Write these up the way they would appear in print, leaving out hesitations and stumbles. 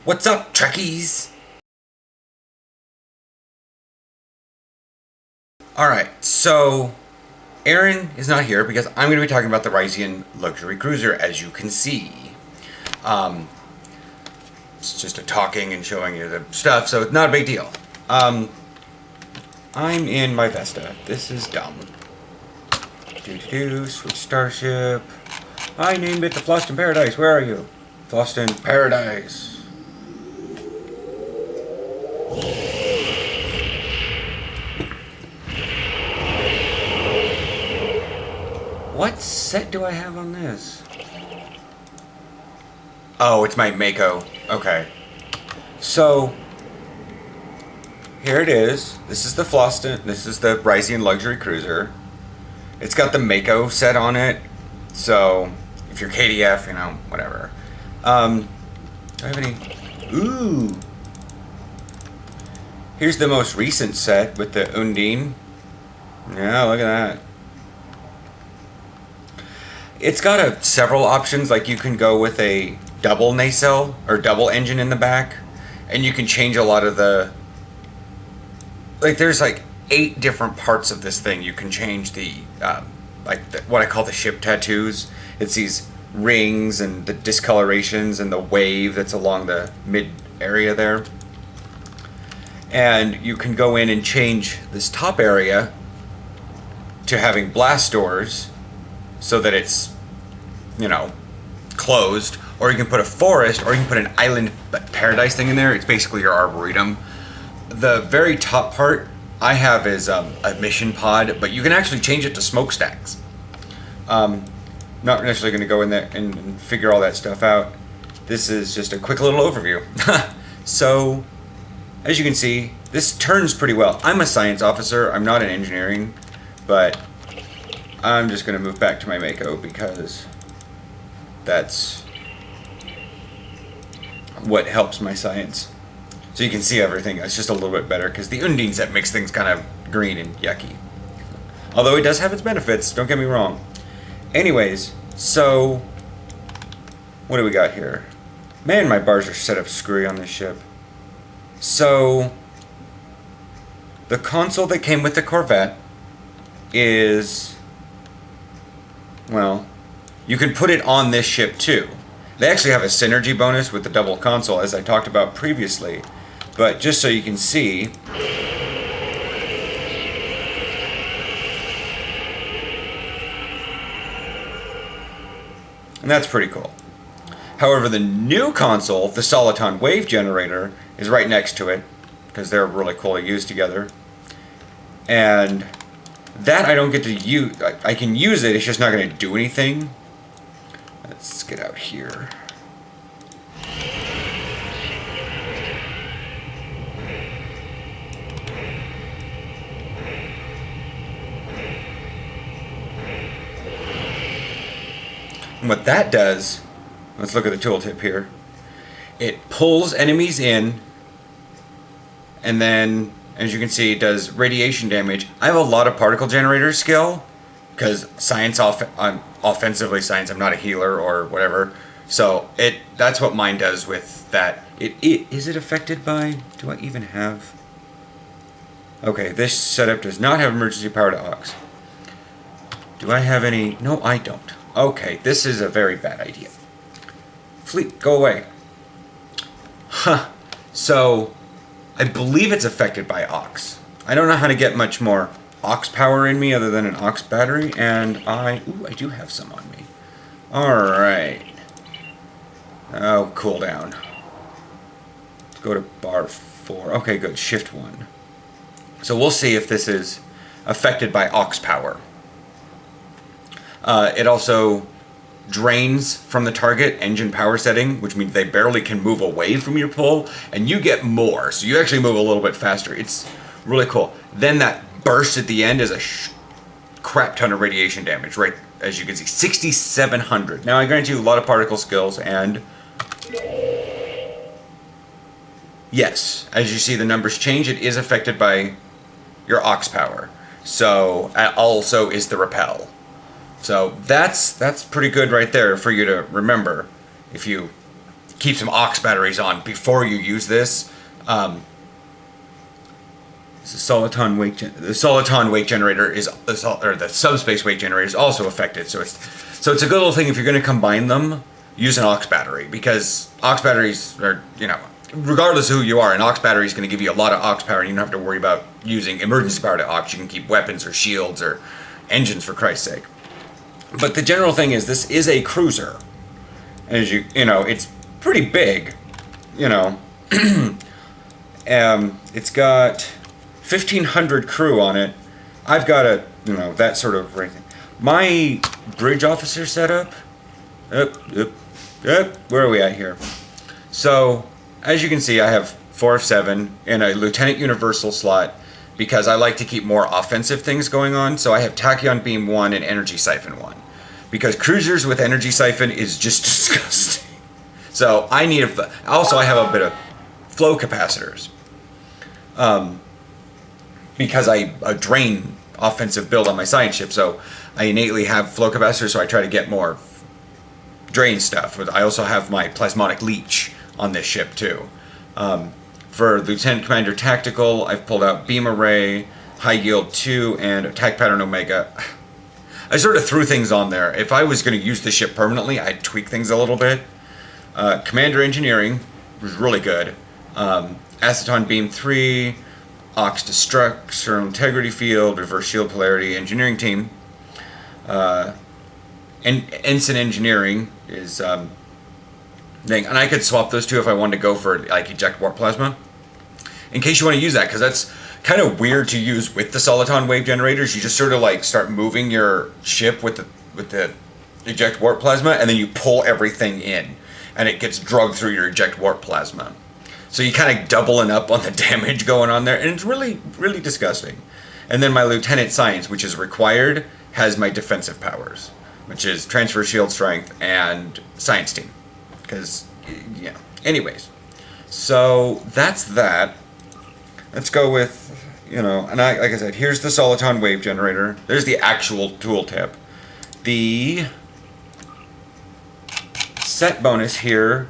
What's up, Trekkies? Alright, so Aaron is not here because I'm going to be talking about the Risian Luxury Cruiser, as you can see. It's just a talking and showing you the stuff, so it's not a big deal. I'm in my Vesta. This is dumb. Switch starship. I named it the Floston Paradise. Where are you? Floston Paradise. What set do I have on this? Oh, it's my Mako. Okay. So, here it is. This is the Floston. This is the Risian Luxury Cruiser. It's got the Mako set on it. So, if you're KDF, you know, whatever. Do I have any? Ooh. Here's the most recent set with the Undine. Yeah, look at that. It's got several options, like you can go with a double nacelle or double engine in the back, and you can change a lot of the, like there's like 8 different parts of this thing. You can change the, what I call the ship tattoos. It's these rings and the discolorations and the wave that's along the mid area there. And you can go in and change this top area to having blast doors, so that it's, you know, closed, or you can put a forest, or you can put an island paradise thing in there. It's basically your arboretum. The very top part I have is a mission pod, but you can actually change it to smokestacks. Not necessarily going to go in there and figure all that stuff out. This is just a quick little overview. So, as you can see, this turns pretty well. I'm a science officer. I'm not in engineering, but I'm just going to move back to my Mako because that's what helps my science. So you can see everything. It's just a little bit better because the Undine set makes things kind of green and yucky. Although it does have its benefits, don't get me wrong. Anyways, so what do we got here? Man, my bars are set up screwy on this ship. So the console that came with the Corvette is, well, you can put it on this ship too. They actually have a synergy bonus with the double console, as I talked about previously. But just so you can see, and that's pretty cool. However, the new console, the Soliton Wave Generator, is right next to it, because they're really cool to use together. And that I don't get to use. I can use it, it's just not going to do anything. Let's get out here. And what that does, let's look at the tooltip here. It pulls enemies in, and then, as you can see, it does radiation damage. I have a lot of particle generator skill, because I'm offensively science, I'm not a healer or whatever. So that's what mine does with that. Is it affected by, do I even have? Okay, this setup does not have emergency power to aux. Do I have any? No, I don't. Okay, this is a very bad idea. Fleet, go away. Huh. So, I believe it's affected by aux. I don't know how to get much more aux power in me other than an aux battery, and I do have some on me. Alright. Oh, cool down. Let's go to bar 4. Okay, good. Shift 1. So we'll see if this is affected by aux power. It also drains from the target engine power setting, which means they barely can move away from your pull, and you get more, so you actually move a little bit faster. It's really cool. Then that burst at the end is a crap ton of radiation damage, right? As you can see, 6,700. Now, I grant you a lot of particle skills, and yes, as you see the numbers change, it is affected by your aux power. So, also is the repel. So that's pretty good right there for you to remember if you keep some aux batteries on before you use this. The soliton wake generator is, or the subspace wake generator is also affected. So it's a good little thing if you're going to combine them. Use an aux battery, because aux batteries are, regardless of who you are, an aux battery is going to give you a lot of aux power, and you don't have to worry about using emergency power to aux. You can keep weapons or shields or engines, for Christ's sake. But the general thing is, this is a cruiser. As it's pretty big. It's got 1,500 crew on it. I've got a, that sort of rating. My bridge officer setup. Where are we at here? So, as you can see, I have 4 of 7 in a Lieutenant Universal slot because I like to keep more offensive things going on. So I have Tachyon Beam 1 and Energy Siphon 1. Because cruisers with Energy Siphon is just disgusting. So I need also I have a bit of flow capacitors. Because I drain offensive build on my science ship, so I innately have flow capacitors, so I try to get more drain stuff. I also have my plasmonic leech on this ship too. For Lieutenant Commander Tactical, I've pulled out Beam Array, High Yield 2, and Attack Pattern Omega. I sort of threw things on there. If I was going to use the ship permanently, I'd tweak things a little bit. Commander Engineering was really good. Aceton Beam 3, Aux Destruct, External Integrity Field, Reverse Shield Polarity, Engineering Team. And Ensign Engineering is thing, and I could swap those two if I wanted to go for like eject warp plasma. In case you want to use that, because that's kind of weird to use with the soliton wave generators. You just sort of like start moving your ship with the eject warp plasma, and then you pull everything in, and it gets drugged through your eject warp plasma. So you kind of doubling up on the damage going on there, and it's really, really disgusting. And then my Lieutenant Science, which is required, has my defensive powers, which is Transfer Shield Strength and Science Team. Because, yeah. Anyways, so that's that. Let's go with, and like I said, here's the soliton wave generator. There's the actual tooltip. The set bonus here,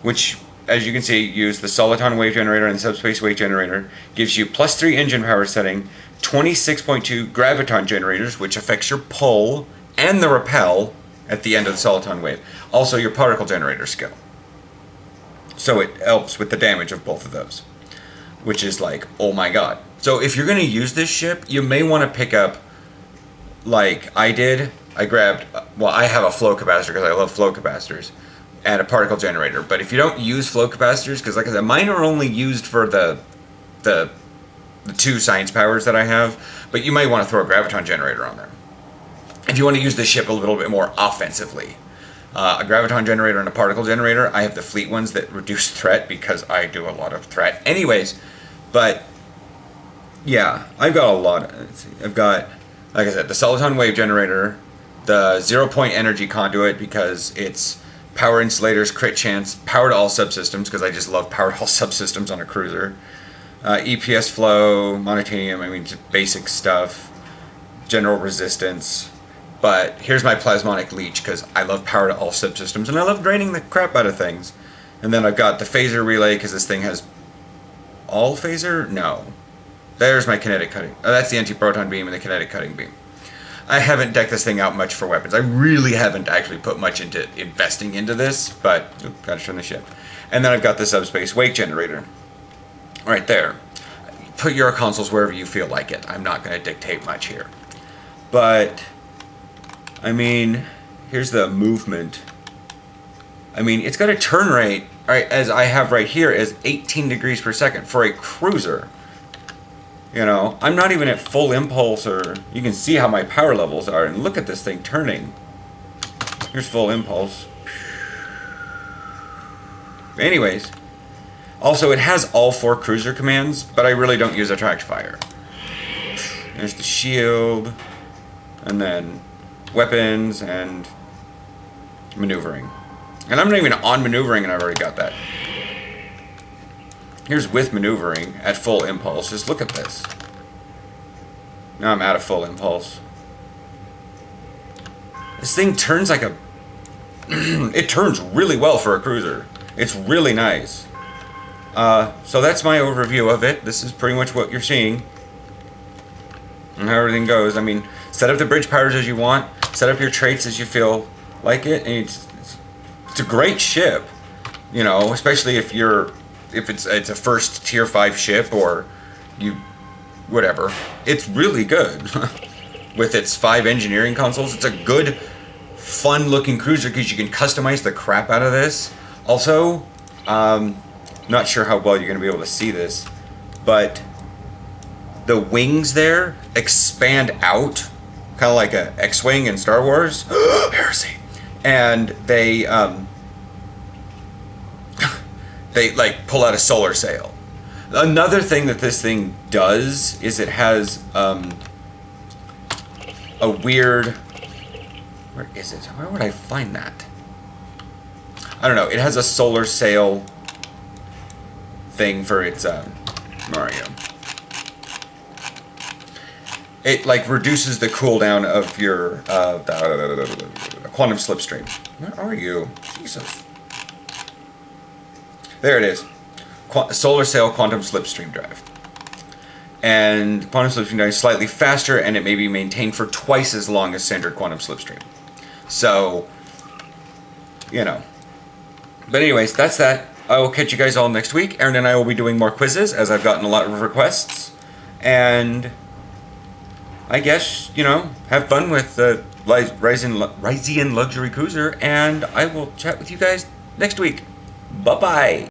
which, as you can see, use the soliton wave generator and the subspace wave generator, gives you +3 engine power setting, 26.2 graviton generators, which affects your pull and the repel at the end of the soliton wave. Also, your particle generator skill. So it helps with the damage of both of those, which is like, oh my god. So if you're going to use this ship, you may want to pick up, like I did. I grabbed, I have a flow capacitor because I love flow capacitors, and a particle generator. But if you don't use flow capacitors, because like I said, mine are only used for the 2 science powers that I have, but you might want to throw a graviton generator on there if you want to use this ship a little bit more offensively. A graviton generator and a particle generator. I have the fleet ones that reduce threat because I do a lot of threat. Anyways, but yeah, I've got a lot. I've got, like I said, the soliton wave generator, the 0-point energy conduit because it's power insulators, crit chance, power to all subsystems because I just love power to all subsystems on a cruiser. EPS flow, monotonium, just basic stuff, general resistance. But here's my plasmonic leech because I love power to all subsystems and I love draining the crap out of things. And then I've got the phaser relay because this thing has all phaser? No. There's my kinetic cutting. Oh, that's the anti-proton beam and the kinetic cutting beam. I haven't decked this thing out much for weapons. I really haven't actually put much into investing into this, but gotta turn the ship. And then I've got the subspace wake generator. Right there. Put your consoles wherever you feel like it. I'm not going to dictate much here. But here's the movement. It's got a turn rate, right, as I have right here, as 18 degrees per second for a cruiser. I'm not even at full impulse, or you can see how my power levels are, and look at this thing turning. Here's full impulse. Anyways, also it has all 4 cruiser commands, but I really don't use attract fire. There's the shield, and then weapons and maneuvering. And I'm not even on maneuvering and I've already got that. Here's with maneuvering at full impulse. Just look at this. Now I'm out of full impulse. This thing turns like a... it turns really well for a cruiser. It's really nice. So that's my overview of it. This is pretty much what you're seeing. And how everything goes. I mean, set up the bridge powers as you want. Set up your traits as you feel like it. And it's a great ship. You know, especially if it's a first tier 5 ship or whatever. It's really good. With its 5 engineering consoles, it's a good, fun looking cruiser because you can customize the crap out of this. Also, not sure how well you're going to be able to see this, but the wings there expand out, kind of like a X-Wing in Star Wars. Heresy. And they like pull out a solar sail. Another thing that this thing does is it has a weird... Where is it? Where would I find that? I don't know. It has a solar sail thing for its Mario. It like reduces the cooldown of your quantum slipstream. Where are you? Jesus. There it is. Solar sail quantum slipstream drive. And quantum slipstream drive is slightly faster, and it may be maintained for twice as long as standard quantum slipstream. So, you know. But anyways, that's that. I will catch you guys all next week. Aaron and I will be doing more quizzes, as I've gotten a lot of requests. And I guess, you know, have fun with the Risian Luxury Cruiser, and I will chat with you guys next week. Bye-bye.